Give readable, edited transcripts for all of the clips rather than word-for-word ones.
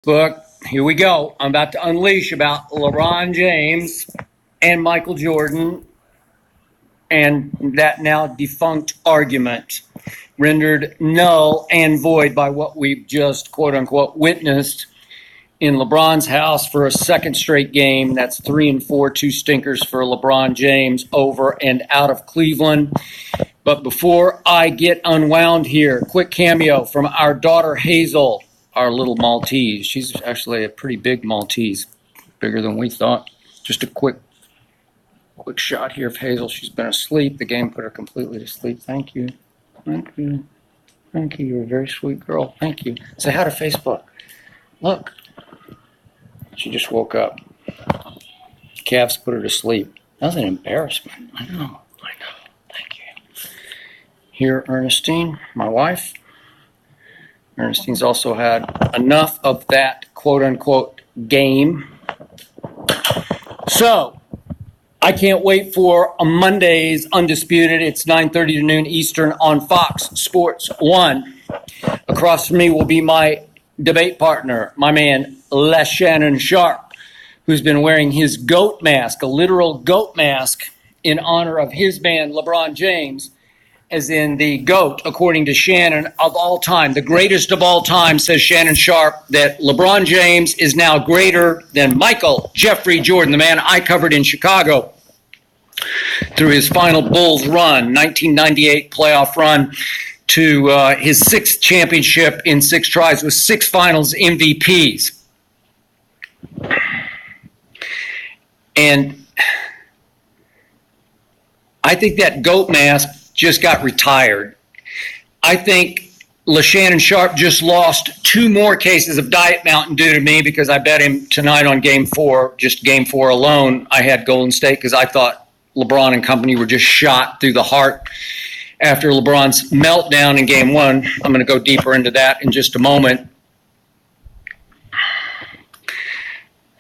Book. Here we go. I'm about to unleash about LeBron James and Michael Jordan and that now defunct argument rendered null and void by what we've just quote unquote witnessed in LeBron's house for a second straight game. That's 3-4, two stinkers for LeBron James over and out of Cleveland. But before I get unwound here, quick cameo from our daughter Hazel, our little Maltese. She's actually a pretty big Maltese, bigger than we thought. Just a quick shot here of Hazel. She's been asleep. The game put her completely to sleep. Thank you. Thank you. Thank you. You're a very sweet girl. Thank you. Say hi to Facebook. Look. She just woke up. Cavs put her to sleep. That was an embarrassment. I know. Thank you. Here, Ernestine, my wife. Ernestine's also had enough of that quote-unquote game. So, I can't wait for a Monday's Undisputed. It's 9:30 to noon Eastern on Fox Sports 1. Across from me will be my debate partner, my man, Shannon Sharp, who's been wearing his goat mask, a literal goat mask, in honor of his man, LeBron James, as in the GOAT, according to Shannon, of all time, the greatest of all time, says Shannon Sharp, that LeBron James is now greater than Michael Jeffrey Jordan, the man I covered in Chicago through his final Bulls run, 1998 playoff run, to his sixth championship in 6 tries with 6 finals MVPs. And I think that GOAT mask just got retired. I think LeShannon Sharp just lost 2 more cases of Diet Mountain Dew to me because I bet him tonight on Game 4, just Game 4 alone. I had Golden State because I thought LeBron and company were just shot through the heart after LeBron's meltdown in Game 1. I'm going to go deeper into that in just a moment.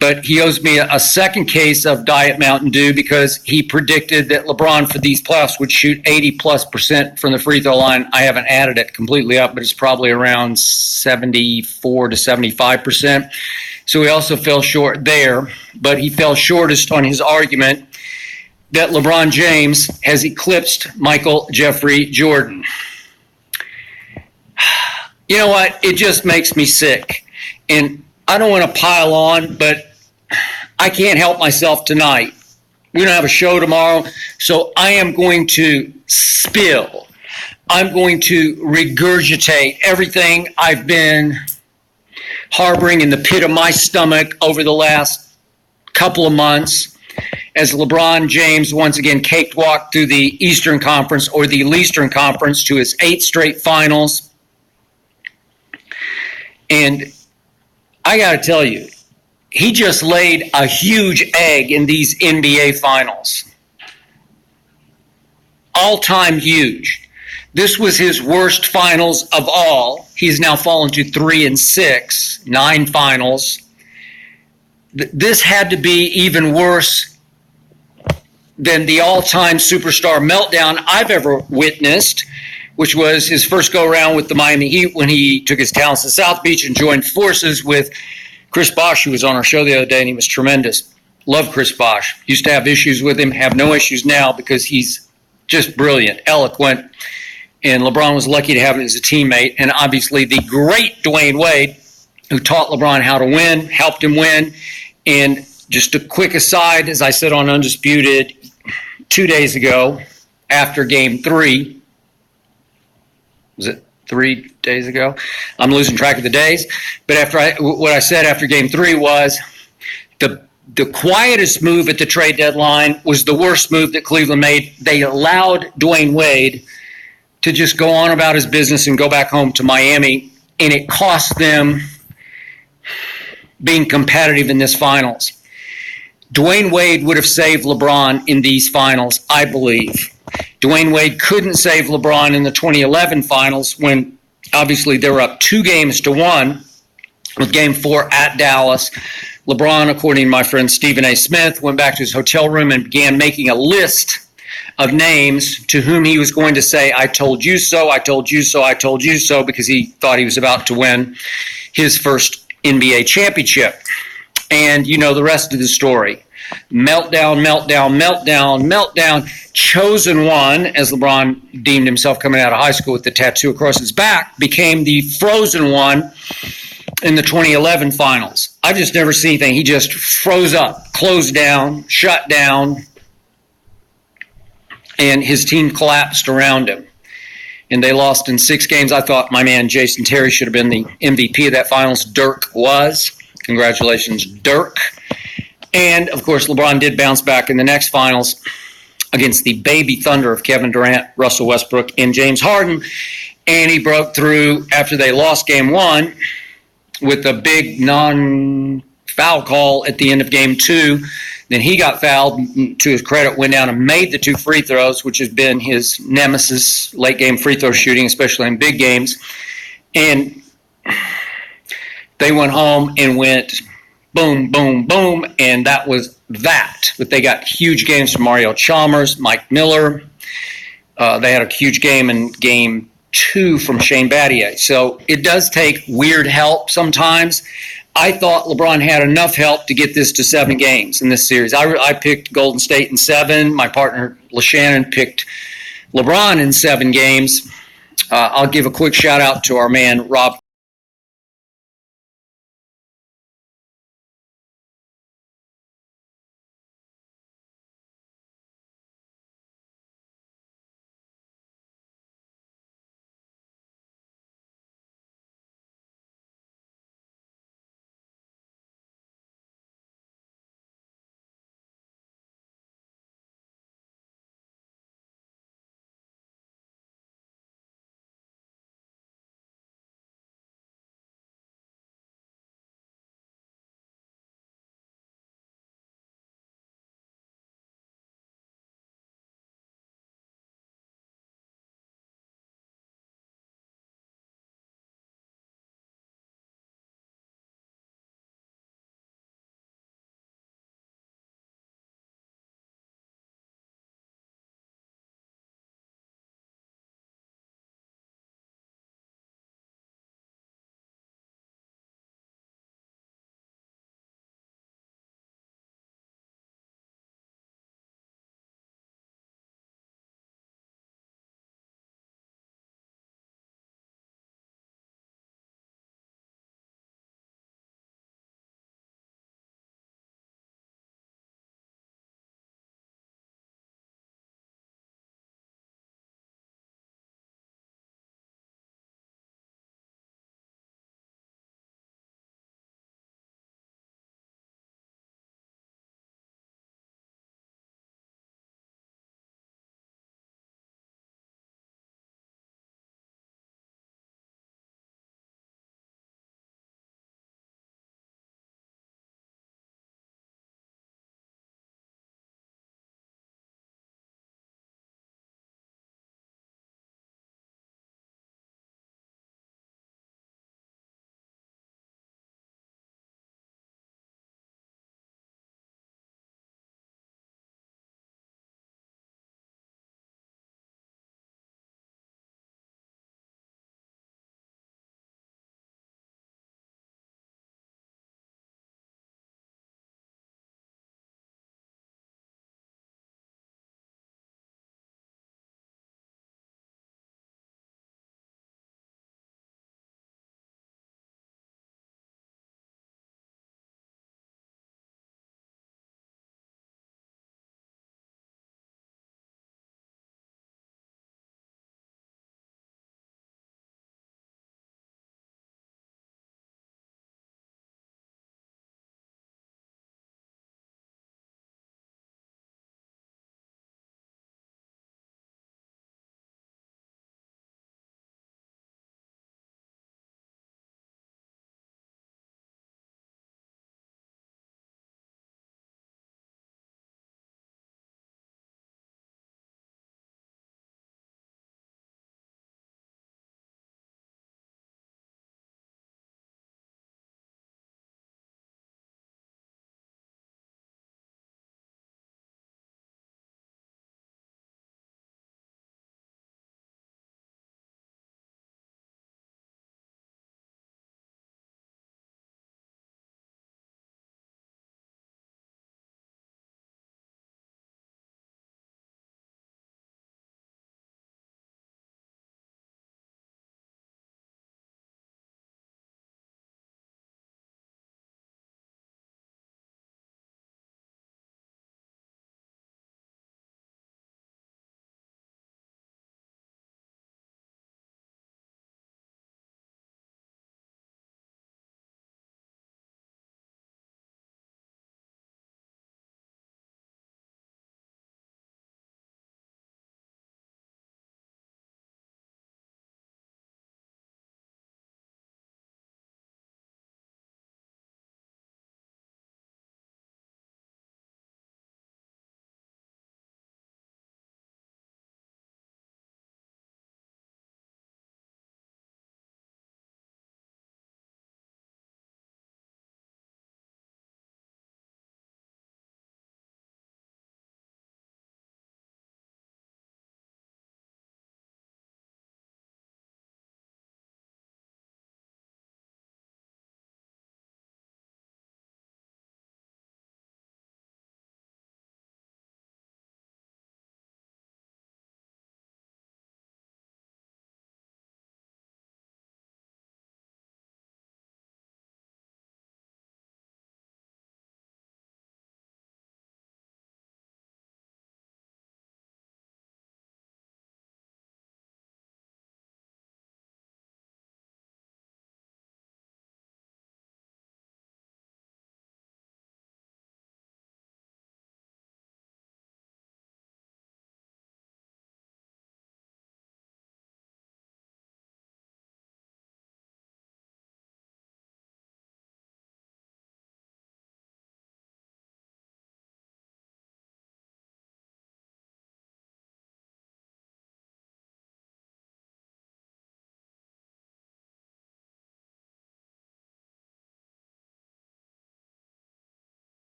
But he owes me a second case of Diet Mountain Dew because he predicted that LeBron for these playoffs would shoot 80+% from the free throw line. I haven't added it completely up, but it's probably around 74 to 75%. So he also fell short there, but he fell shortest on his argument that LeBron James has eclipsed Michael Jeffrey Jordan. You know what? It just makes me sick. And I don't want to pile on, but I can't help myself tonight. We don't have a show tomorrow, so I am going to spill. I'm going to regurgitate everything I've been harboring in the pit of my stomach over the last couple of months as LeBron James once again cakewalked through the Eastern Conference or the Leastern Conference to his 8th straight finals. And I got to tell you, he just laid a huge egg in these NBA Finals. All-time huge. This was his worst finals of all. He's now fallen to 3-6, 9 finals. This had to be even worse than the all-time superstar meltdown I've ever witnessed, which was his first go-around with the Miami Heat when he took his talents to South Beach and joined forces with Chris Bosh, who was on our show the other day, and he was tremendous. Love Chris Bosh. Used to have issues with him, have no issues now because he's just brilliant, eloquent, and LeBron was lucky to have him as a teammate. And obviously the great Dwayne Wade, who taught LeBron how to win, helped him win. And just a quick aside, as I said on Undisputed 2 days ago, after Game 3, was it 3 days ago? I'm losing track of the days. But what I said after Game 3 was the quietest move at the trade deadline was the worst move that Cleveland made. They allowed Dwayne Wade to just go on about his business and go back home to Miami, and it cost them being competitive in this finals. Dwayne Wade would have saved LeBron in these finals, I believe. Dwayne Wade couldn't save LeBron in the 2011 finals when obviously they were up 2-1 with Game 4 at Dallas. LeBron, according to my friend Stephen A. Smith, went back to his hotel room and began making a list of names to whom he was going to say, I told you so, I told you so, I told you so, because he thought he was about to win his first NBA championship. And you know the rest of the story. Meltdown, meltdown, meltdown, meltdown. Chosen one, as LeBron deemed himself coming out of high school with the tattoo across his back, became the frozen one in the 2011 finals. I've just never seen anything. He just froze up, closed down, shut down, and his team collapsed around him. And they lost in 6 games. I thought my man Jason Terry should have been the MVP of that finals. Dirk was. Congratulations, Dirk. And, of course, LeBron did bounce back in the next finals against the baby thunder of Kevin Durant, Russell Westbrook, and James Harden. And he broke through after they lost game 1 with a big non-foul call at the end of game 2. Then he got fouled, to his credit, went down and made the 2 free throws, which has been his nemesis, late game free throw shooting, especially in big games. And they went home and went boom, boom, boom, and that was that. But they got huge games from Mario Chalmers, Mike Miller. They had a huge game in game 2 from Shane Battier. So it does take weird help sometimes. I thought LeBron had enough help to get this to 7 games in this series. I picked Golden State in 7. My partner, LeShannon, picked LeBron in 7 games. I'll give a quick shout out to our man, Rob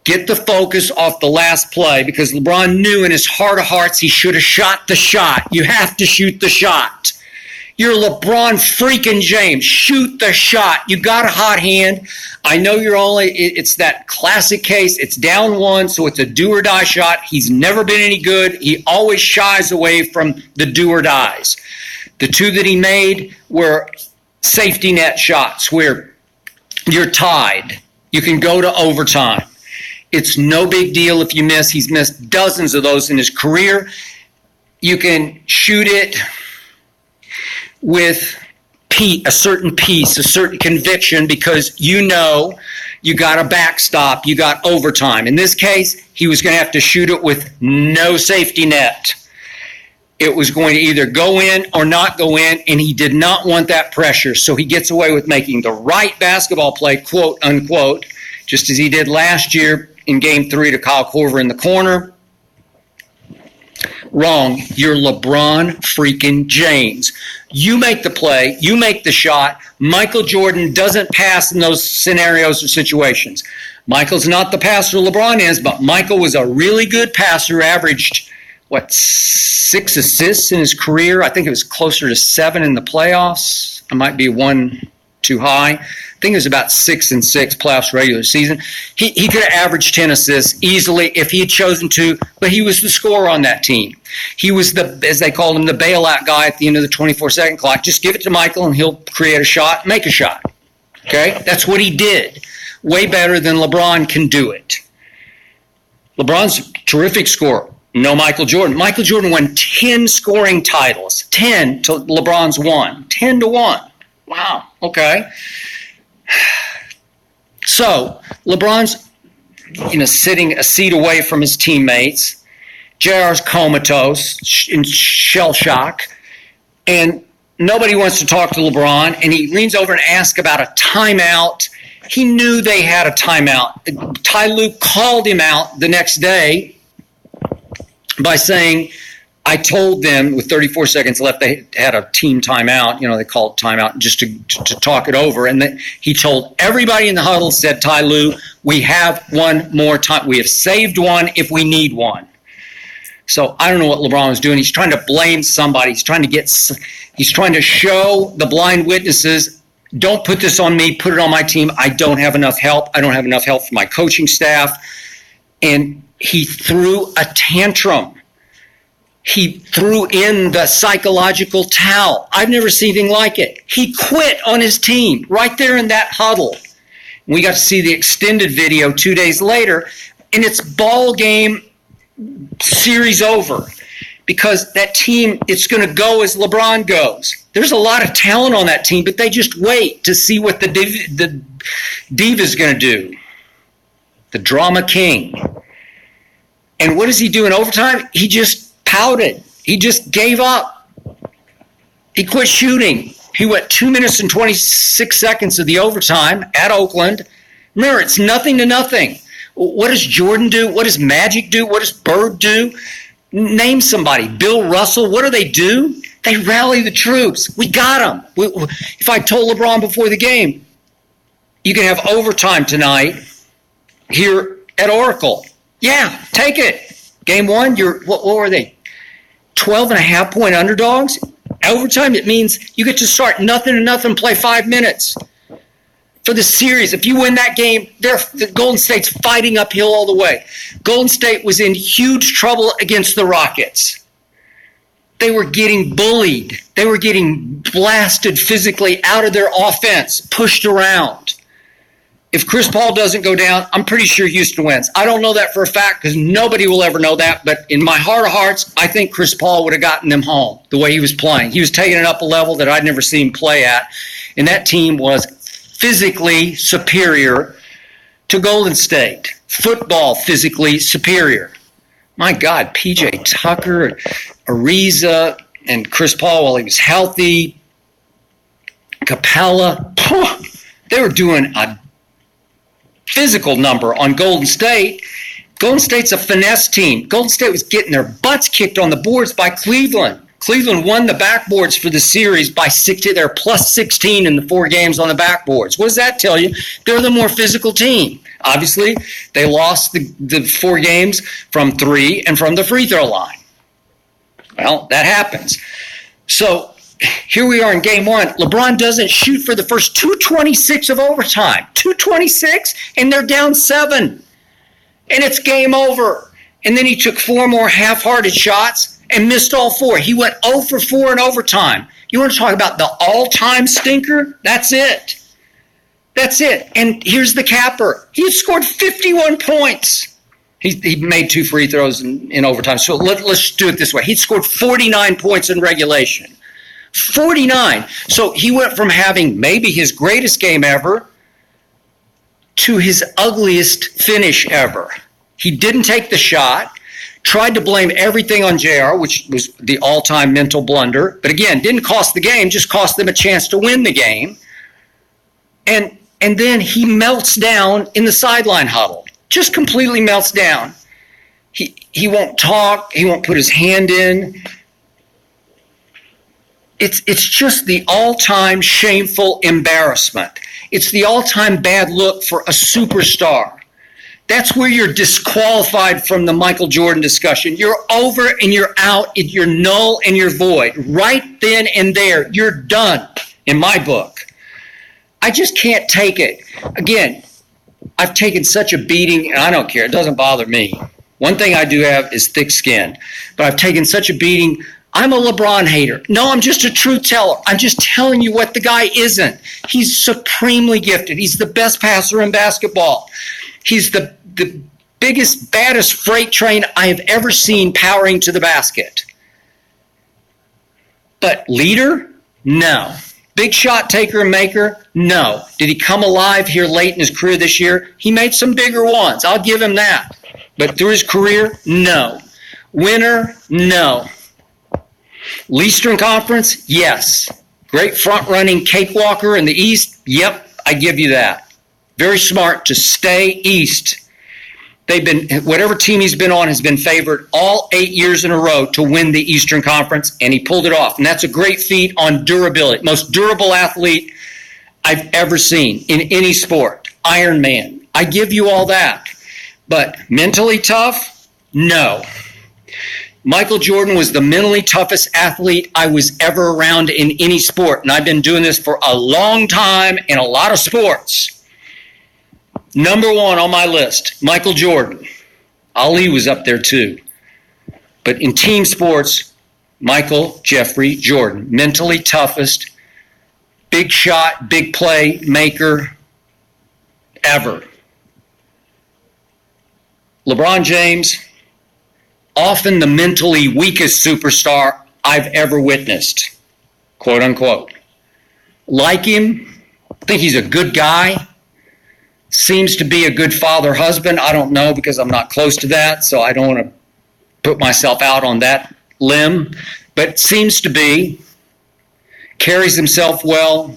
get the focus off the last play, because LeBron knew in his heart of hearts he should have shot the shot. You have to shoot the shot. You're LeBron freaking James. Shoot the shot. You got a hot hand. I know it's that classic case. It's down one, so it's a do-or-die shot. He's never been any good. He always shies away from the do-or-dies. The two that he made were safety net shots where you're tied. You can go to overtime. It's no big deal if you miss. He's missed dozens of those in his career. You can shoot it with a certain piece, a certain conviction, because you know you got a backstop, you got overtime. In this case, he was going to have to shoot it with no safety net. It was going to either go in or not go in, and he did not want that pressure. So he gets away with making the right basketball play, quote unquote, just as he did last year in Game 3 to Kyle Korver in the corner. Wrong. You're LeBron freaking James. You make the play. You make the shot. Michael Jordan doesn't pass in those scenarios or situations. Michael's not the passer LeBron is, but Michael was a really good passer, averaged, 6 assists in his career. I think it was closer to 7 in the playoffs. I might be one too high. I think it was about 6 and 6 playoffs regular season. He could have averaged 10 assists easily if he had chosen to, but he was the scorer on that team. He was the, as they called him, the bailout guy at the end of the 24-second clock. Just give it to Michael and he'll create a shot, make a shot. Okay? That's what he did. Way better than LeBron can do it. LeBron's a terrific scorer. No Michael Jordan. Michael Jordan won 10 scoring titles. 10 to LeBron's 1. 10 to 1. Wow. Okay. So LeBron's, sitting a seat away from his teammates. JR's comatose, in shell shock, and nobody wants to talk to LeBron. And he leans over and asks about a timeout. He knew they had a timeout. Ty Lue called him out the next day by saying, I told them with 34 seconds left they had a team timeout. They called timeout just to talk it over. And he told everybody in the huddle, said Ty Lue, we have one more time. We have saved one if we need one. So I don't know what LeBron was doing. He's trying to blame somebody. He's trying to show the blind witnesses, don't put this on me, put it on my team. I don't have enough help. I don't have enough help from my coaching staff. And he threw a tantrum. He threw in the psychological towel. I've never seen anything like it. He quit on his team right there in that huddle. We got to see the extended video 2 days later, and it's ball game, series over, because that team, it's going to go as LeBron goes. There's a lot of talent on that team, but they just wait to see what the diva's going to do. The drama king. And what does he do in overtime? He just pouted. He just gave up. He quit shooting. He went 2 minutes and 26 seconds of the overtime at Oakland. Remember, it's 0-0. What does Jordan do? What does Magic do? What does Bird do? Name somebody. Bill Russell. What do? They rally the troops. We got them. If I told LeBron before the game, you can have overtime tonight here at Oracle. Yeah, take it. Game 1, what were they? 12.5-point underdogs? Overtime, it means you get to start 0-0, play 5 minutes. For the series, if you win that game, the Golden State's fighting uphill all the way. Golden State was in huge trouble against the Rockets. They were getting bullied. They were getting blasted physically out of their offense, pushed around. If Chris Paul doesn't go down, I'm pretty sure Houston wins. I don't know that for a fact because nobody will ever know that. But in my heart of hearts, I think Chris Paul would have gotten them home the way he was playing. He was taking it up a level that I'd never seen him play at. And that team was physically superior to Golden State. Football physically superior. My God, P.J. Tucker, Ariza, and Chris Paul while he was healthy. Capella. They were doing a physical number on Golden State. Golden State's a finesse team. Golden State was getting their butts kicked on the boards by Cleveland. Cleveland won the backboards for the series by 60. They're plus 16 in the 4 games on the backboards. What does that tell you? They're the more physical team. Obviously, they lost the 4 games from 3 and from the free throw line. Well, that happens. So here we are in game 1. LeBron doesn't shoot for the first 2:26 of overtime. 2:26, and they're down 7. And it's game over. And then he took 4 more half-hearted shots and missed all 4. He went 0 for 4 in overtime. You want to talk about the all-time stinker? That's it. That's it. And here's the capper. He had scored 51 points. He made 2 free throws in overtime. So let's do it this way. He scored 49 points in regulation. 49. So he went from having maybe his greatest game ever to his ugliest finish ever. He didn't take the shot, tried to blame everything on JR, which was the all-time mental blunder. But again, didn't cost the game, just cost them a chance to win the game. And then he melts down in the sideline huddle. Just completely melts down. He won't talk. He won't put his hand in. It's just the all-time shameful embarrassment. It's the all-time bad look for a superstar. That's where you're disqualified from the Michael Jordan discussion. You're over and you're out. You're null and you're void. Right then and there, you're done in my book. I just can't take it. Again, I've taken such a beating, and I don't care. It doesn't bother me. One thing I do have is thick skin. But I've taken such a beating. I'm a LeBron hater. No, I'm just a truth teller. I'm just telling you what the guy isn't. He's supremely gifted. He's the best passer in basketball. He's the biggest, baddest freight train I have ever seen powering to the basket. But leader? No. Big shot taker and maker? No. Did he come alive here late in his career this year? He made some bigger ones. I'll give him that. But through his career? No. Winner? No. Eastern Conference? Yes. Great front-running cakewalker in the East? Yep, I give you that. Very smart to stay East. Whatever team he's been on has been favored all 8 years in a row to win the Eastern Conference, and he pulled it off. And that's a great feat on durability. Most durable athlete I've ever seen in any sport. Iron Man. I give you all that. But mentally tough? No. Michael Jordan was the mentally toughest athlete I was ever around in any sport. And I've been doing this for a long time in a lot of sports. Number 1 on my list, Michael Jordan. Ali was up there too. But in team sports, Michael Jeffrey Jordan. Mentally toughest, big shot, big play maker ever. LeBron James, often the mentally weakest superstar I've ever witnessed, quote unquote. Like him, think he's a good guy. Seems to be a good father, husband. I don't know because I'm not close to that, so I don't want to put myself out on that limb. But seems to be. Carries himself well.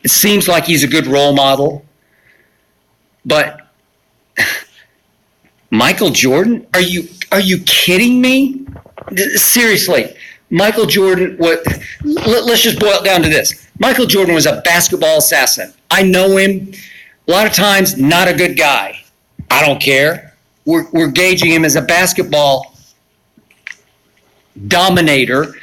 It seems like he's a good role model. But Michael Jordan? Are you kidding me? Seriously. Michael Jordan, let's just boil it down to this. Michael Jordan was a basketball assassin. I know him. A lot of times, not a good guy. I don't care. We're gauging him as a basketball dominator,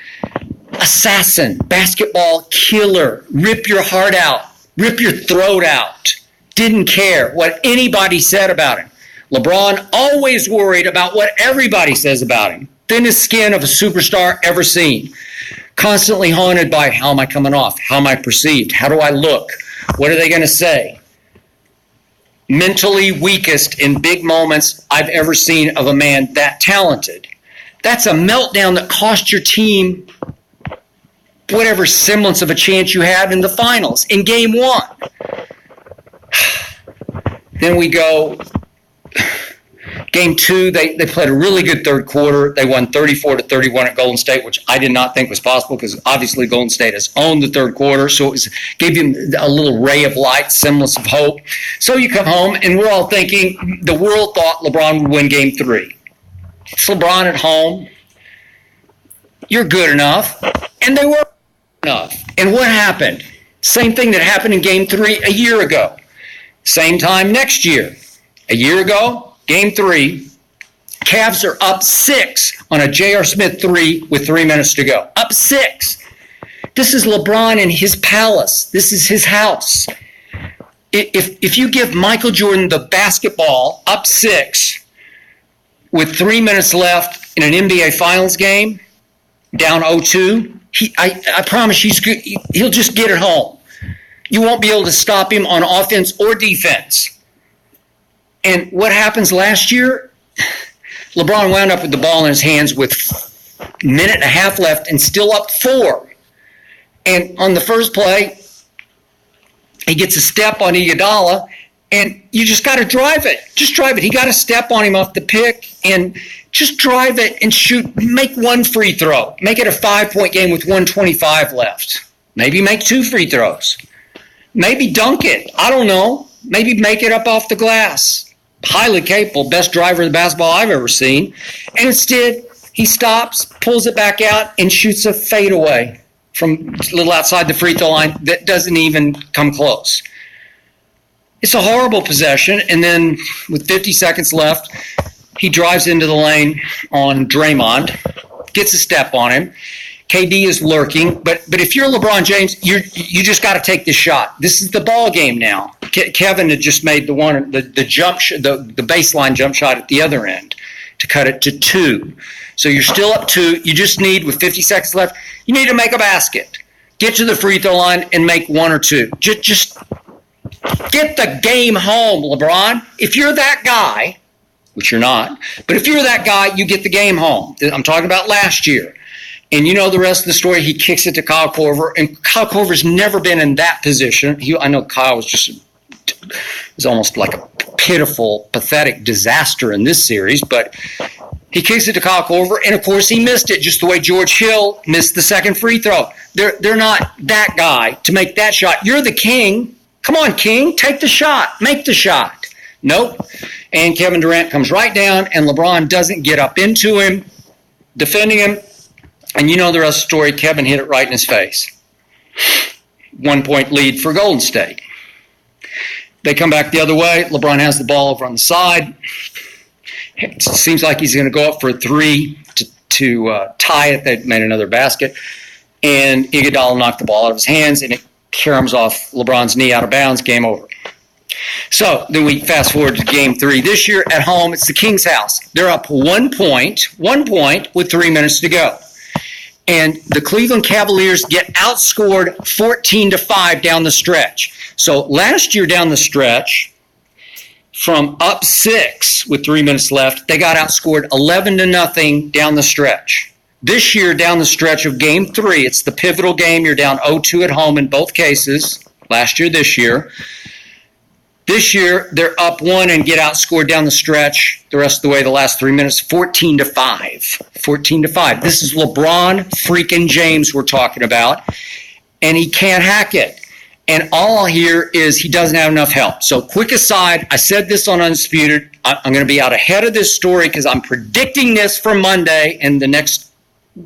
assassin, basketball killer, rip your heart out, rip your throat out. Didn't care what anybody said about him. LeBron always worried about what everybody says about him. Thinnest skin of a superstar ever seen. Constantly haunted by, how am I coming off? How am I perceived? How do I look? What are they going to say? Mentally weakest in big moments I've ever seen of a man that talented. That's a meltdown that cost your team whatever semblance of a chance you had in the finals in game 1. Then we go game 2, they played a really good third quarter. They won 34-31 at Golden State, which I did not think was possible because obviously Golden State has owned the third quarter. So it gave him a little ray of light, semblance of hope. So you come home and we're all thinking the world thought LeBron would win game 3. It's LeBron at home. You're good enough. And they were enough. And what happened? Same thing that happened in Game 3 a year ago. Same time next year. A year ago, Game 3, Cavs are up 6 on a J.R. Smith 3 with 3 minutes to go. Up 6. This is LeBron in his palace. This is his house. If you give Michael Jordan the basketball up 6 with 3 minutes left in an NBA Finals game, down 0-2, I promise he'll just get it home. You won't be able to stop him on offense or defense. And what happens last year? LeBron wound up with the ball in his hands with a minute and a half left and still up 4. And on the first play, he gets a step on Iguodala, and you just got to drive it. Just drive it. He got a step on him off the pick, and just drive it and shoot. Make 1 free throw. Make it a 5-point game with 1:25 left. Maybe make 2 free throws. Maybe dunk it. I don't know. Maybe make it up off the glass. Highly capable, best driver of the basketball I've ever seen. And instead, he stops, pulls it back out, and shoots a fadeaway from a little outside the free throw line that doesn't even come close. It's a horrible possession, and then with 50 seconds left, he drives into the lane on Draymond, gets a step on him. KD is lurking, but if you're LeBron James, you just got to take the shot. This is the ball game now. Kevin had just made the baseline jump shot at the other end to cut it to 2. So you're still up 2. You just need, with 50 seconds left, you need to make a basket. Get to the free throw line and make 1 or 2. Just get the game home, LeBron. If you're that guy, which you're not, but if you're that guy, you get the game home. I'm talking about last year. And you know the rest of the story. He kicks it to Kyle Korver, and Kyle Korver's never been in that position. I know Kyle was almost like a pitiful, pathetic disaster in this series, but he kicks it to Kyle Korver, and of course he missed it, just the way George Hill missed the second free throw. They're not that guy to make that shot. You're the king. Come on, king, take the shot, make the shot. Nope. And Kevin Durant comes right down, and LeBron doesn't get up into him, defending him. And you know the rest of the story. Kevin hit it right in his face. 1-point lead for Golden State. They come back the other way. LeBron has the ball over on the side. It seems like he's going to go up for a 3 to tie it. They made another basket. And Iguodala knocked the ball out of his hands, and it caroms off LeBron's knee out of bounds. Game over. So then we fast forward to Game 3 this year at home. It's the Kings' house. They're up 1 point with 3 minutes to go. And the Cleveland Cavaliers get outscored 14-5 down the stretch. So last year down the stretch, from up 6 with 3 minutes left, they got outscored 11-0 down the stretch. This year down the stretch of Game 3, it's the pivotal game. You're down 0-2 at home in both cases. Last year, this year. This year, they're up 1 and get outscored down the stretch the rest of the way, the last 3 minutes, 14-5. 14-5. This is LeBron freaking James we're talking about, and he can't hack it. And all I hear is he doesn't have enough help. So quick aside, I said this on Undisputed. I'm going to be out ahead of this story because I'm predicting this for Monday in the next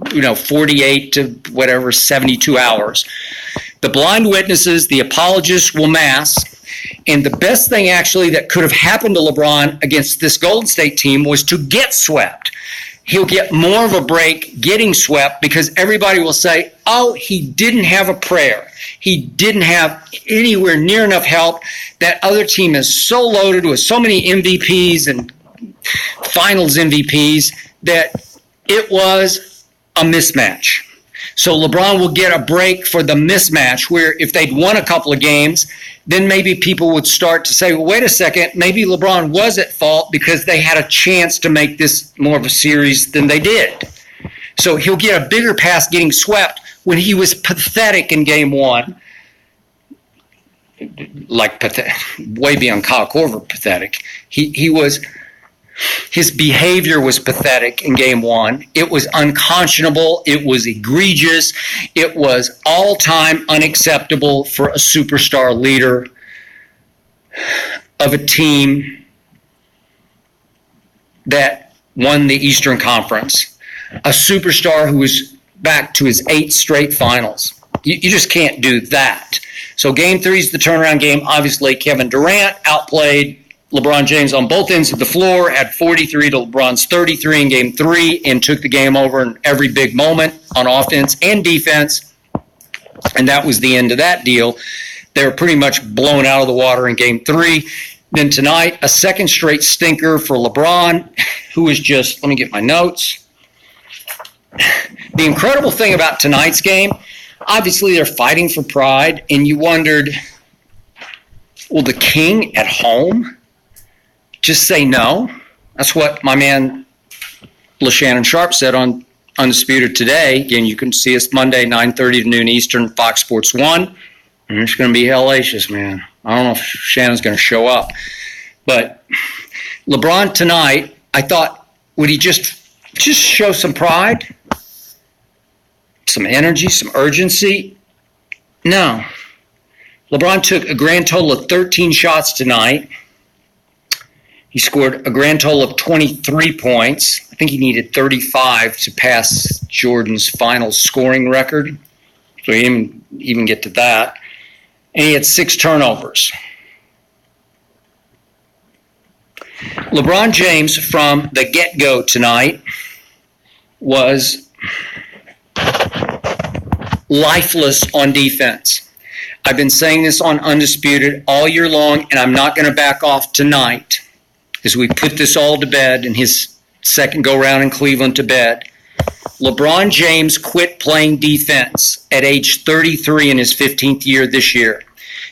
48 to whatever, 72 hours. The blind witnesses, the apologists will mass. And the best thing actually that could have happened to LeBron against this Golden State team was to get swept. He'll get more of a break getting swept because everybody will say, oh, he didn't have a prayer. He didn't have anywhere near enough help. That other team is so loaded with so many MVPs and finals MVPs that it was a mismatch. So LeBron will get a break for the mismatch where if they'd won a couple of games, then maybe people would start to say, well, wait a second, maybe LeBron was at fault because they had a chance to make this more of a series than they did. So he'll get a bigger pass getting swept when he was pathetic in Game 1. Like way beyond Kyle Korver pathetic. His behavior was pathetic in Game 1. It was unconscionable. It was egregious. It was all-time unacceptable for a superstar leader of a team that won the Eastern Conference. A superstar who was back to his 8th straight finals. You just can't do that. So Game 3 is the turnaround game. Obviously, Kevin Durant outplayed LeBron James on both ends of the floor, had 43 to LeBron's 33 in Game 3, and took the game over in every big moment on offense and defense. And that was the end of that deal. They were pretty much blown out of the water in Game 3. Then tonight, a second straight stinker for LeBron, who was just, let me get my notes. The incredible thing about tonight's game, obviously they're fighting for pride, and you wondered, will the king at home just say no? That's what my man LaShannon Sharp said on Undisputed today. Again, you can see us Monday, 9:30 to noon Eastern, Fox Sports 1. And it's going to be hellacious, man. I don't know if Shannon's going to show up. But LeBron tonight, I thought, would he just show some pride? Some energy, some urgency? No. LeBron took a grand total of 13 shots tonight. He scored a grand total of 23 points. I think he needed 35 to pass Jordan's final scoring record. So he didn't even get to that. And he had 6 turnovers. LeBron James, from the get-go tonight, was lifeless on defense. I've been saying this on Undisputed all year long, and I'm not going to back off tonight as we put this all to bed in his second go-round in Cleveland to bed. LeBron James quit playing defense at age 33 in his 15th year this year.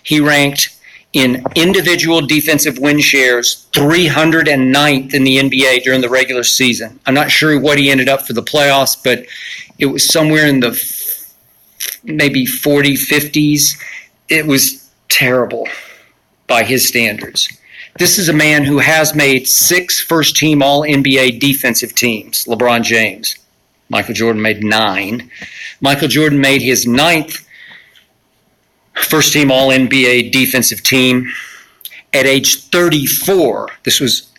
He ranked in individual defensive win shares 309th in the NBA during the regular season. I'm not sure what he ended up for the playoffs, but it was somewhere in the maybe 40, 50s. It was terrible by his standards. This is a man who has made 6 first-team All-NBA defensive teams, LeBron James. Michael Jordan made 9. Michael Jordan made his 9th first-team All-NBA defensive team at age 34. This was,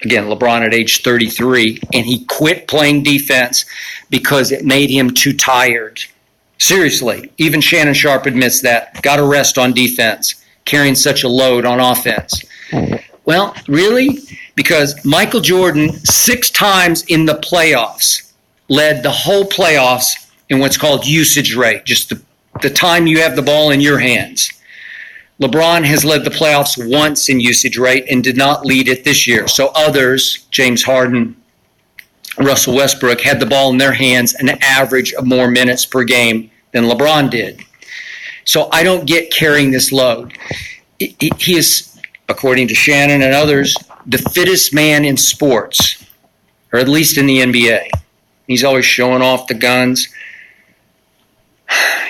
again, LeBron at age 33, and he quit playing defense because it made him too tired. Seriously, even Shannon Sharp admits that. Got to rest on defense, carrying such a load on offense. Well, really? Because Michael Jordan, 6 times in the playoffs, led the whole playoffs in what's called usage rate, just the time you have the ball in your hands. LeBron has led the playoffs once in usage rate and did not lead it this year. So others, James Harden, Russell Westbrook, had the ball in their hands an average of more minutes per game than LeBron did. So I don't get carrying this load. He is, according to Shannon and others, the fittest man in sports, or at least in the NBA. He's always showing off the guns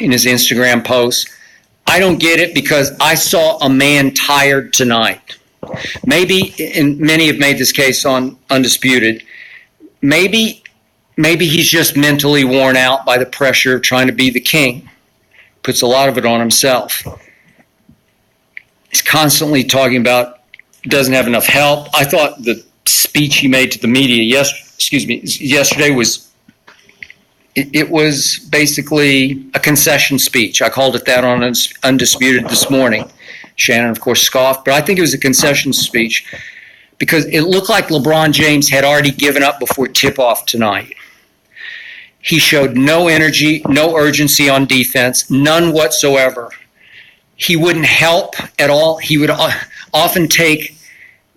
in his Instagram posts. I don't get it because I saw a man tired tonight. Maybe, and many have made this case on Undisputed, maybe he's just mentally worn out by the pressure of trying to be the king. Puts a lot of it on himself. He's constantly talking about doesn't have enough help. I thought the speech he made to the media yesterday was it was basically a concession speech. I called it that on Undisputed this morning. Shannon, of course, scoffed, but I think it was a concession speech because it looked like LeBron James had already given up before tip-off tonight. He showed no energy, no urgency on defense, none whatsoever. He wouldn't help at all. He would often take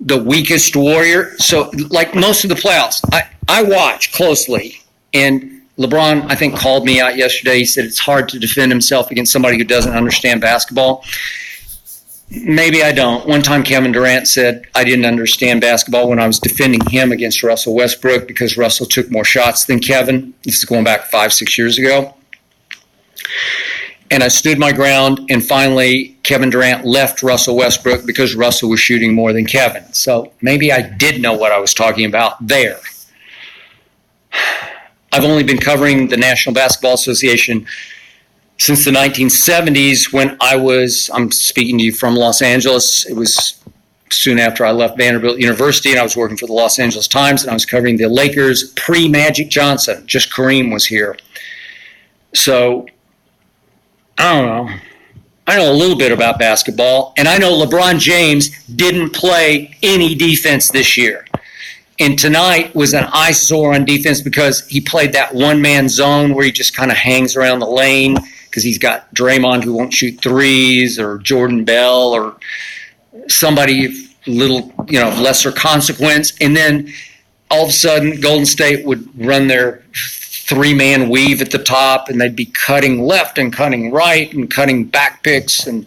the weakest warrior. So, like most of the playoffs, I watch closely, and LeBron, I think, called me out yesterday. He said it's hard to defend himself against somebody who doesn't understand basketball. Maybe I don't. One time Kevin Durant said I didn't understand basketball when I was defending him against Russell Westbrook because Russell took more shots than Kevin. This is going back 5-6 years ago. And I stood my ground, and finally Kevin Durant left Russell Westbrook because Russell was shooting more than Kevin. So maybe I did know what I was talking about there. I've only been covering the National Basketball Association since the 1970s when I'm speaking to you from Los Angeles. It was soon after I left Vanderbilt University, and I was working for the Los Angeles Times, and I was covering the Lakers pre-Magic Johnson. Just Kareem was here. So, I don't know. I know a little bit about basketball, and I know LeBron James didn't play any defense this year. And tonight was an eyesore on defense because he played that one-man zone where he just kind of hangs around the lane because he's got Draymond who won't shoot threes, or Jordan Bell, or somebody little, lesser consequence. And then all of a sudden Golden State would run their three-man weave at the top, and they'd be cutting left and cutting right and cutting back picks, and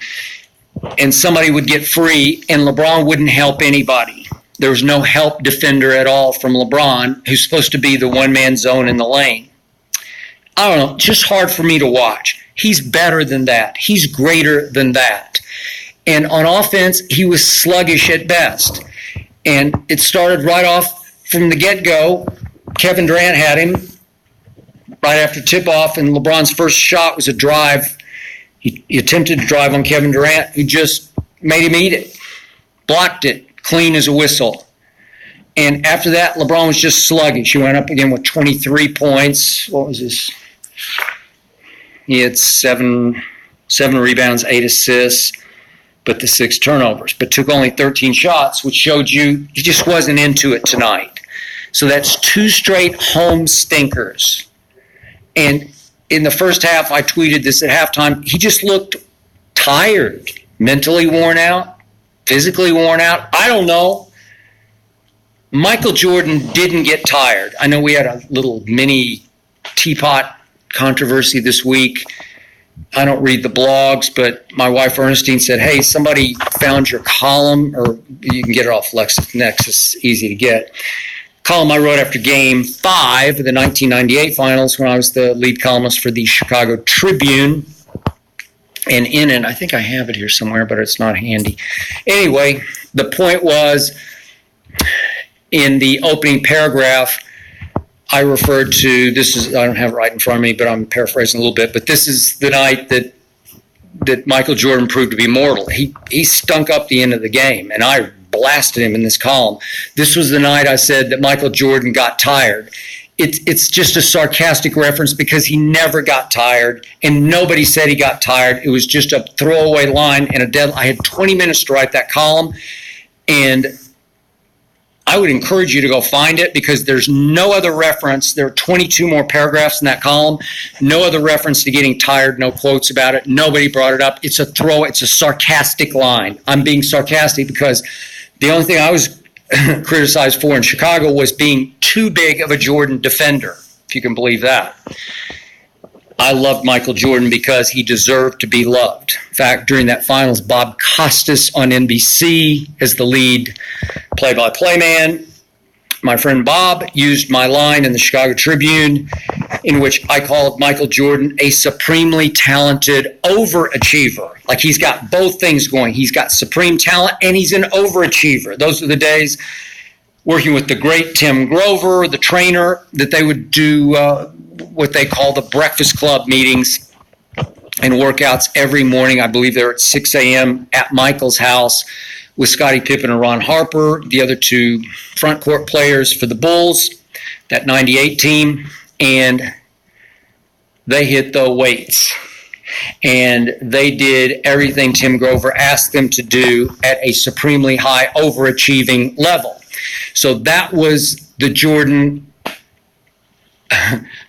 somebody would get free, and LeBron wouldn't help anybody. There was no help defender at all from LeBron, who's supposed to be the one-man zone in the lane. I don't know, just hard for me to watch. He's better than that. He's greater than that. And on offense, he was sluggish at best. And it started right off from the get-go. Kevin Durant had him right after tip-off, and LeBron's first shot was a drive. He attempted to drive on Kevin Durant, who just made him eat it, blocked it, clean as a whistle. And after that, LeBron was just sluggish. He went up again with 23 points. What was this? He had seven rebounds, 8 assists, but the 6 turnovers. But took only 13 shots, which showed you he just wasn't into it tonight. So that's 2 straight home stinkers. And in the first half, I tweeted this at halftime, he just looked tired, mentally worn out, physically worn out. I don't know. Michael Jordan didn't get tired. I know we had a little mini teapot controversy this week. I don't read the blogs, but my wife Ernestine said, hey, somebody found your column, or you can get it off LexisNexis, easy to get. Column I wrote after Game 5 of the 1998 Finals when I was the lead columnist for the Chicago Tribune. And in it, I think I have it here somewhere, but it's not handy. Anyway, the point was, in the opening paragraph, I referred to, I don't have it right in front of me, but I'm paraphrasing a little bit, but this is the night that Michael Jordan proved to be mortal. He stunk up the end of the game, and I blasted him in this column. This was the night I said that Michael Jordan got tired. It's just a sarcastic reference because he never got tired, and nobody said he got tired. It was just a throwaway line and a deadline. I had 20 minutes to write that column, and I would encourage you to go find it because there's no other reference. There are 22 more paragraphs in that column. No other reference to getting tired, no quotes about it. Nobody brought it up. It's a sarcastic line. I'm being sarcastic because the only thing I was criticized for in Chicago was being too big of a Jordan defender, if you can believe that. I loved Michael Jordan because he deserved to be loved. In fact, during that finals, Bob Costas on NBC as the lead play-by-play man, my friend Bob used my line in the Chicago Tribune in which I called Michael Jordan a supremely talented overachiever. Like, he's got both things going. He's got supreme talent and he's an overachiever. Those are the days working with the great Tim Grover, the trainer, that they would do what they call the Breakfast Club meetings and workouts every morning. I believe they're at 6 a.m. at Michael's house with Scottie Pippen and Ron Harper, the other 2 front court players for the Bulls, that 98 team, and they hit the weights. And they did everything Tim Grover asked them to do at a supremely high overachieving level. So that was the Jordan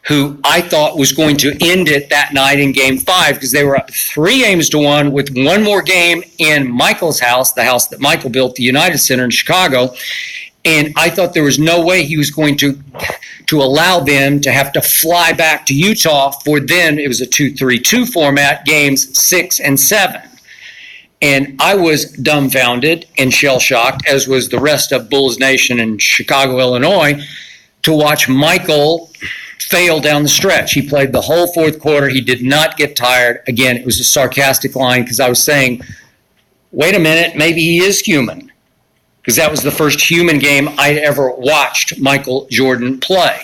who I thought was going to end it that night in Game 5 because they were up 3-1 with one more game in Michael's house, the house that Michael built, the United Center in Chicago. And I thought there was no way he was going to allow them to have to fly back to Utah for then, it was a 2-3-2 format, games 6 and 7. And I was dumbfounded and shell-shocked, as was the rest of Bulls Nation in Chicago, Illinois, to watch Michael fail down the stretch. He played the whole fourth quarter. He did not get tired. Again, it was a sarcastic line because I was saying, wait a minute, maybe he is human. Because that was the first human game I'd ever watched Michael Jordan play.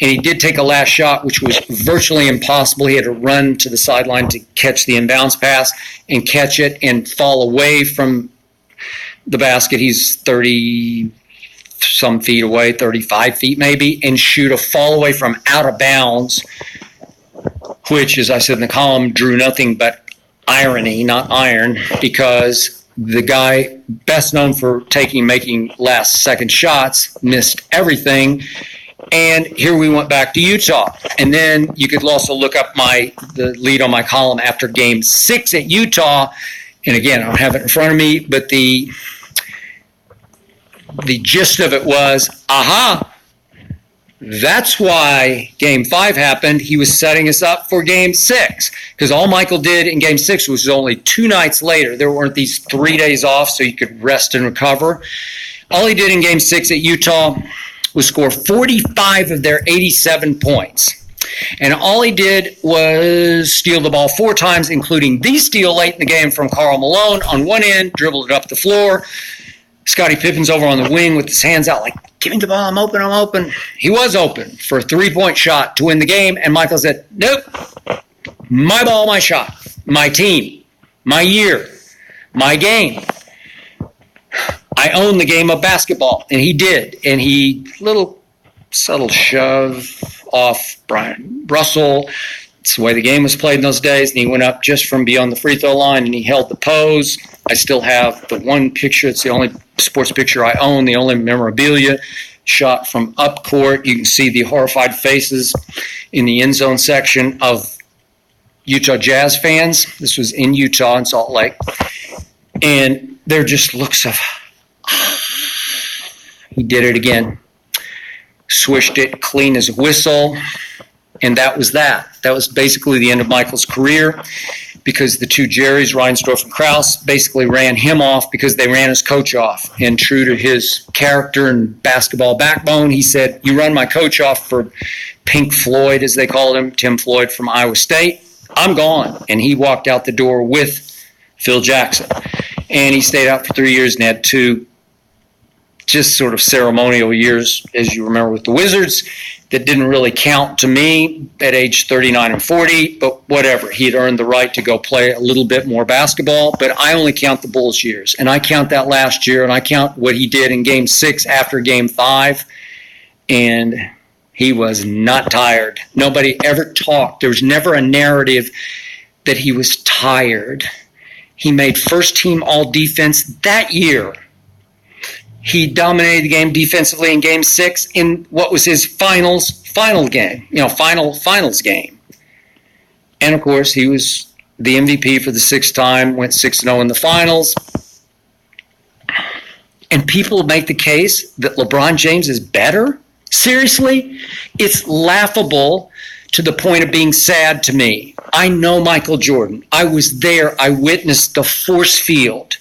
And he did take a last shot, which was virtually impossible. He had to run to the sideline to catch the inbounds pass and catch it and fall away from the basket. He's 30 some feet away, 35 feet maybe, and shoot a fall away from out of bounds, which, as I said in the column, drew nothing but irony, not iron, because the guy best known for making last-second shots missed everything. And here we went back to Utah. And then you could also look up the lead on my column after Game 6 at Utah. And again, I don't have it in front of me, but the gist of it was, that's why Game 5 happened. He was setting us up for Game 6, because all Michael did in Game 6 was only 2 nights later. There weren't these 3 days off so you could rest and recover. All he did in Game 6 at Utah was score 45 of their 87 points. And all he did was steal the ball 4 times, including the steal late in the game from Karl Malone on one end, dribbled it up the floor. Scottie Pippen's over on the wing with his hands out like, give me the ball, I'm open. He was open for a 3-point shot to win the game, and Michael said, nope, my ball, my shot, my team, my year, my game. I own the game of basketball, and he did. And he, little subtle shove off Brian Russell. It's the way the game was played in those days, and he went up just from beyond the free throw line, and he held the pose. I still have the one picture. It's the only sports picture I own, the only memorabilia shot from up court. You can see the horrified faces in the end zone section of Utah Jazz fans. This was in Utah, in Salt Lake. And they're just looks of, he did it again. Swished it clean as a whistle. And that was that. That was basically the end of Michael's career, because the 2 Jerrys, Reinsdorf and Krause, basically ran him off because they ran his coach off. And true to his character and basketball backbone, he said, you run my coach off for Pink Floyd, as they called him, Tim Floyd from Iowa State, I'm gone. And he walked out the door with Phil Jackson. And he stayed out for 3 years and had 2 just sort of ceremonial years, as you remember, with the Wizards, that didn't really count to me at age 39 and 40, but whatever. He'd earned the right to go play a little bit more basketball, but I only count the Bulls years. And I count that last year, and I count what he did in Game 6 after Game 5, and he was not tired. Nobody ever talked. There was never a narrative that he was tired. He made first-team all-defense that year. He dominated the game defensively in Game 6 in what was his finals game. And, of course, he was the MVP for the 6th time, went 6-0 in the finals. And people make the case that LeBron James is better? Seriously? It's laughable to the point of being sad to me. I know Michael Jordan. I was there. I witnessed the force field,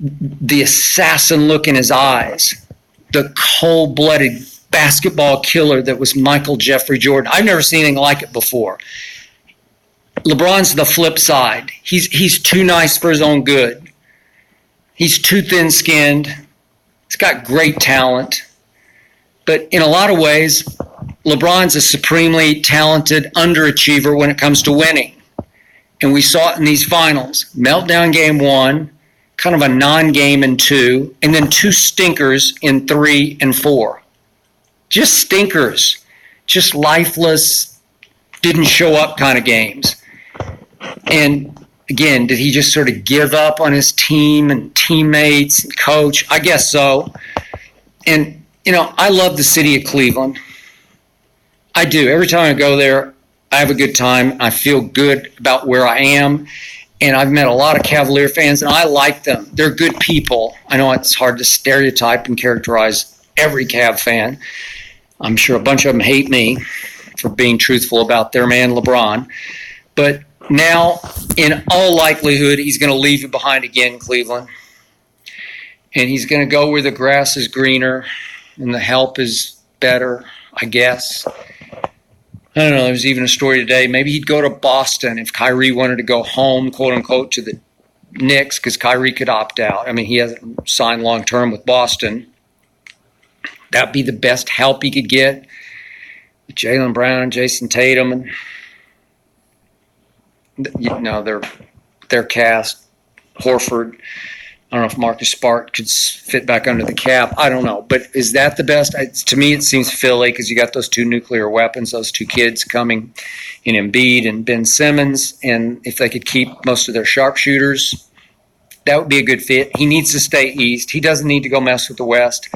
the assassin look in his eyes, the cold-blooded basketball killer that was Michael Jeffrey Jordan. I've never seen anything like it before. LeBron's the flip side. He's too nice for his own good. He's too thin-skinned. He's got great talent. But in a lot of ways, LeBron's a supremely talented underachiever when it comes to winning. And we saw it in these finals. Meltdown Game 1, kind of a non-game in 2, and then 2 stinkers in 3 and 4. Just stinkers. Just lifeless, didn't show up kind of games. And again, did he just sort of give up on his team and teammates and coach? I guess so. And, I love the city of Cleveland. I do. Every time I go there, I have a good time. I feel good about where I am. And I've met a lot of Cavalier fans, and I like them. They're good people. I know it's hard to stereotype and characterize every Cav fan. I'm sure a bunch of them hate me for being truthful about their man LeBron. But now, in all likelihood, he's going to leave it behind again, Cleveland. And he's going to go where the grass is greener and the help is better, I guess. I don't know, there was even a story today. Maybe he'd go to Boston if Kyrie wanted to go home, quote unquote, to the Knicks, because Kyrie could opt out. I mean, he hasn't signed long term with Boston. That'd be the best help he could get. Jaylen Brown, Jason Tatum, and their cast, Horford, I don't know if Marcus Smart could fit back under the cap. I don't know. But is that the best? To me, it seems Philly, because you got those two nuclear weapons, those two kids coming in Embiid and Ben Simmons. And if they could keep most of their sharpshooters, that would be a good fit. He needs to stay East. He doesn't need to go mess with the West.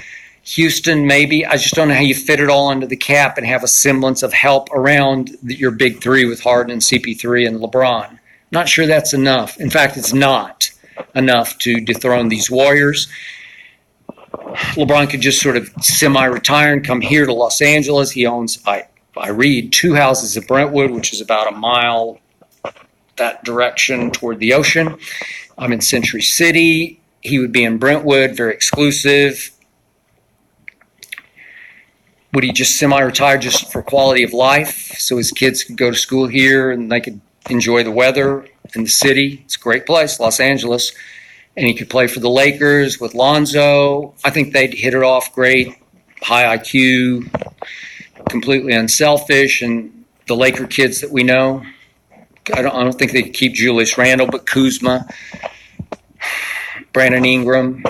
Houston, maybe. I just don't know how you fit it all under the cap and have a semblance of help around your big three with Harden and CP3 and LeBron. Not sure that's enough. In fact, it's not enough to dethrone these Warriors. LeBron could just sort of semi-retire and come here to Los Angeles. He owns, I read, 2 houses in Brentwood, which is about a mile that direction toward the ocean. I'm in Century City. He would be in Brentwood, very exclusive. Would he just semi-retire just for quality of life so his kids could go to school here and they could enjoy the weather in the city? It's a great place, Los Angeles. And he could play for the Lakers with Lonzo. I think they'd hit it off great. High IQ, completely unselfish. And the Laker kids that we know, I don't think they could keep Julius Randle, but Kuzma, Brandon Ingram,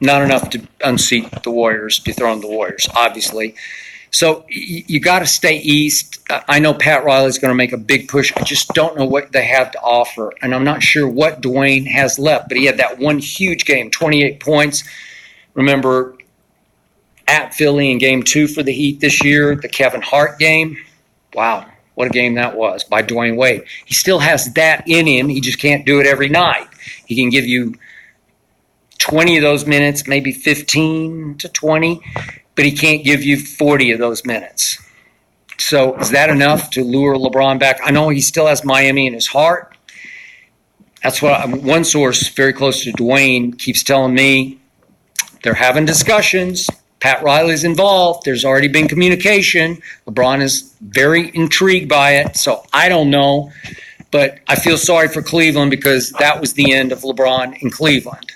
not enough to unseat the Warriors, dethrone the Warriors, obviously. So you got to stay East. I know Pat Riley's going to make a big push. I just don't know what they have to offer. And I'm not sure what Dwayne has left. But he had that one huge game, 28 points. Remember, at Philly in Game 2 for the Heat this year, the Kevin Hart game. Wow, what a game that was by Dwayne Wade. He still has that in him. He just can't do it every night. He can give you 20 of those minutes, maybe 15 to 20. But he can't give you 40 of those minutes. So is that enough to lure LeBron back? I know he still has Miami in his heart. That's what one source very close to Dwayne keeps telling me. They're having discussions. Pat Riley's involved. There's already been communication. LeBron is very intrigued by it. So I don't know. But I feel sorry for Cleveland because that was the end of LeBron in Cleveland.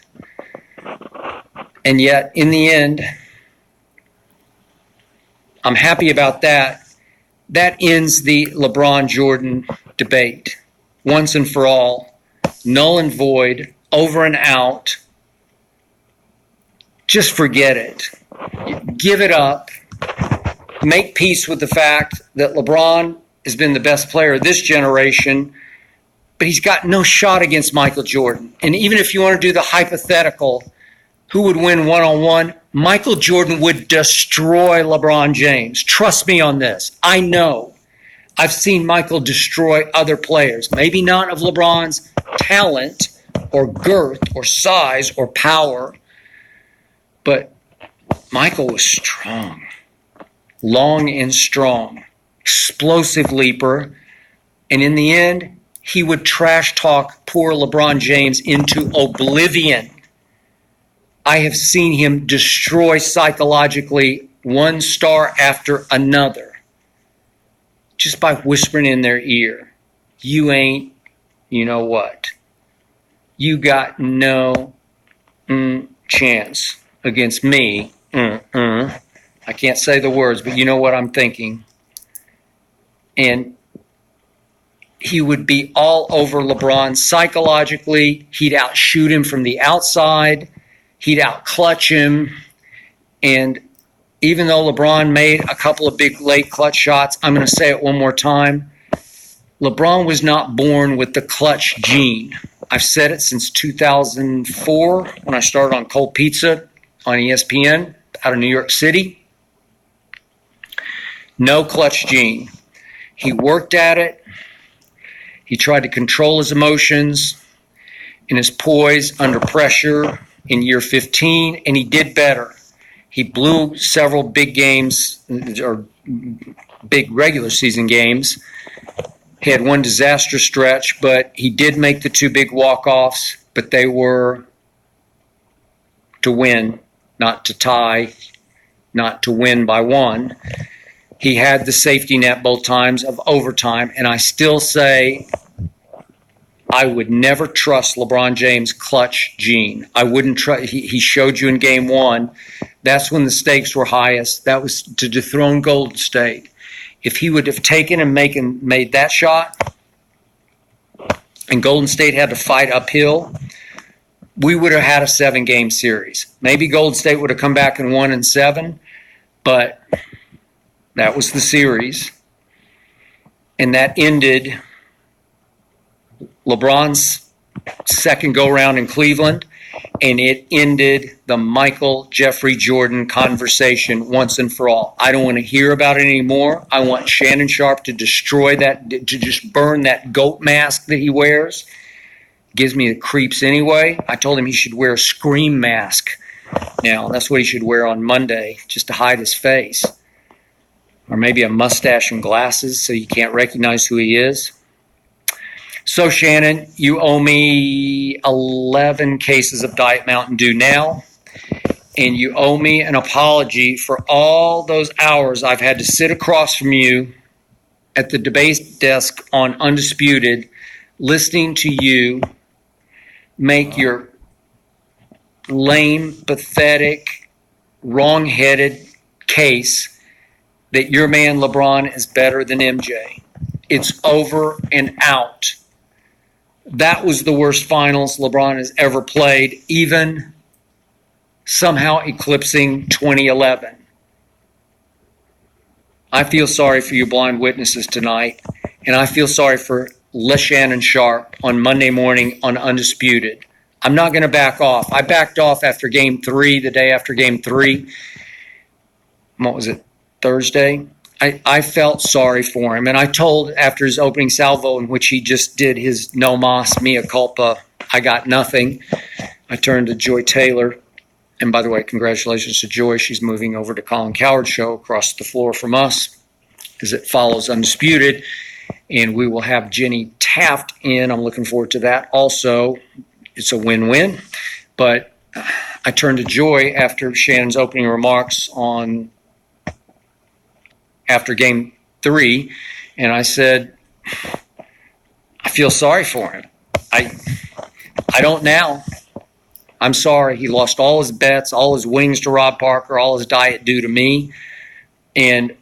And yet, in the end, I'm happy about that. That ends the LeBron-Jordan debate. Once and for all, null and void, over and out. Just forget it. Give it up. Make peace with the fact that LeBron has been the best player of this generation, but he's got no shot against Michael Jordan. And even if you want to do the hypothetical, who would win one-on-one? Michael Jordan would destroy LeBron James. Trust me on this. I know. I've seen Michael destroy other players. Maybe not of LeBron's talent or girth or size or power, but Michael was strong, long and strong, explosive leaper, and in the end, he would trash talk poor LeBron James into oblivion. I have seen him destroy psychologically one star after another just by whispering in their ear. You ain't, you know what? You got no chance against me. I can't say the words, but you know what I'm thinking. And he would be all over LeBron psychologically. He'd outshoot him from the outside. He'd out-clutch him, and even though LeBron made a couple of big late clutch shots, I'm going to say it one more time, LeBron was not born with the clutch gene. I've said it since 2004 when I started on Cold Pizza on ESPN out of New York City. No clutch gene. He worked at it. He tried to control his emotions and his poise under pressure in year 15, and he did better. He blew several big games, or big regular season games. He had one disaster stretch, but he did make the 2 big walk-offs, but they were to win, not to tie, not to win by 1. He had the safety net both times of overtime, and I still say I would never trust LeBron James' clutch gene. I wouldn't trust. He showed you in Game 1. That's when the stakes were highest. That was to dethrone Golden State. If he would have taken and made that shot, and Golden State had to fight uphill, we would have had a 7-game series. Maybe Golden State would have come back and won in 7, but that was the series. And that ended LeBron's second go-round in Cleveland, and it ended the Michael Jeffrey Jordan conversation once and for all. I don't want to hear about it anymore. I want Shannon Sharpe to destroy that, to just burn that goat mask that he wears. Gives me the creeps anyway. I told him he should wear a scream mask now. That's what he should wear on Monday, just to hide his face. Or maybe a mustache and glasses so you can't recognize who he is. So, Shannon, you owe me 11 cases of Diet Mountain Dew now, and you owe me an apology for all those hours I've had to sit across from you at the debate desk on Undisputed, listening to you make your lame, pathetic, wrong-headed case that your man LeBron is better than MJ. It's over and out. That was the worst finals LeBron has ever played, even somehow eclipsing 2011. I feel sorry for you blind witnesses tonight, and I feel sorry for Shannon Sharpe on Monday morning on Undisputed. I'm not going to back off. I backed off after Game 3, the day after Game 3. What was it, Thursday? I felt sorry for him, and I told after his opening salvo in which he just did his no mas mea culpa, I got nothing. I turned to Joy Taylor, and by the way, congratulations to Joy. She's moving over to Colin Cowherd's show across the floor from us as it follows Undisputed, and we will have Jenny Taft in. I'm looking forward to that. Also, it's a win-win, but I turned to Joy after Shannon's opening remarks after Game 3, and I said, I feel sorry for him. I don't now. I'm sorry. He lost all his bets, all his wings to Rob Parker, all his Diet Dew to me, and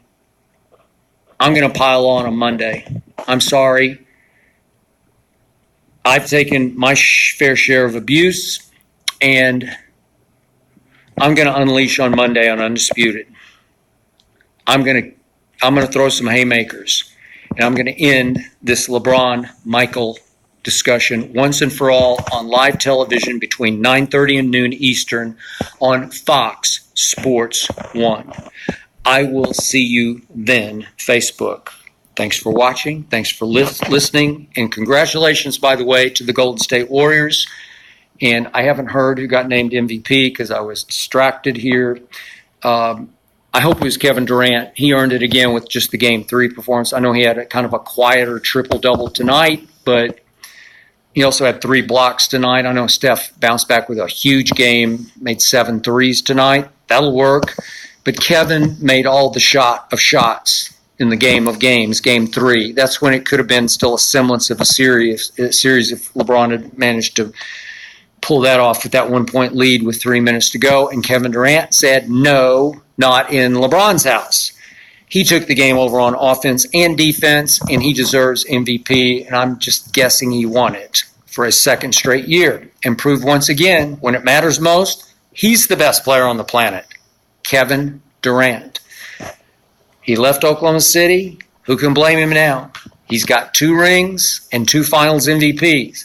I'm going to pile on Monday. I'm sorry. I've taken my fair share of abuse, and I'm going to unleash on Monday on Undisputed. I'm going to throw some haymakers, and I'm going to end this LeBron-Michael discussion once and for all on live television between 9:30 and noon Eastern on Fox Sports 1. I will see you then, Facebook. Thanks for watching. Thanks for listening. And congratulations, by the way, to the Golden State Warriors. And I haven't heard who got named MVP because I was distracted here. I hope it was Kevin Durant. He earned it again with just the Game 3 performance. I know he had a kind of a quieter triple-double tonight, but he also had 3 blocks tonight. I know Steph bounced back with a huge game, made 7 threes tonight. That'll work. But Kevin made all the shots in the game of games, Game 3. That's when it could have been still a semblance of a series if LeBron had managed to pull that off with that 1-point lead with 3 minutes to go. And Kevin Durant said, no, not in LeBron's house. He took the game over on offense and defense, and he deserves MVP. And I'm just guessing he won it for his second straight year and proved once again, when it matters most, he's the best player on the planet, Kevin Durant. He left Oklahoma City. Who can blame him now? He's got 2 rings and 2 finals MVPs.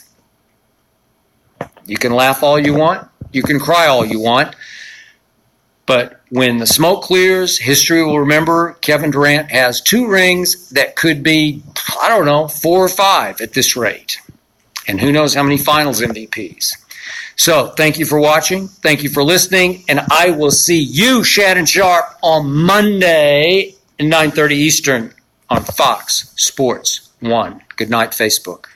You can laugh all you want. You can cry all you want. But when the smoke clears, history will remember Kevin Durant has 2 rings that could be, 4 or 5 at this rate. And who knows how many finals MVPs. So thank you for watching. Thank you for listening. And I will see you, Shannon Sharpe, on Monday at 9:30 Eastern on Fox Sports 1. Good night, Facebook.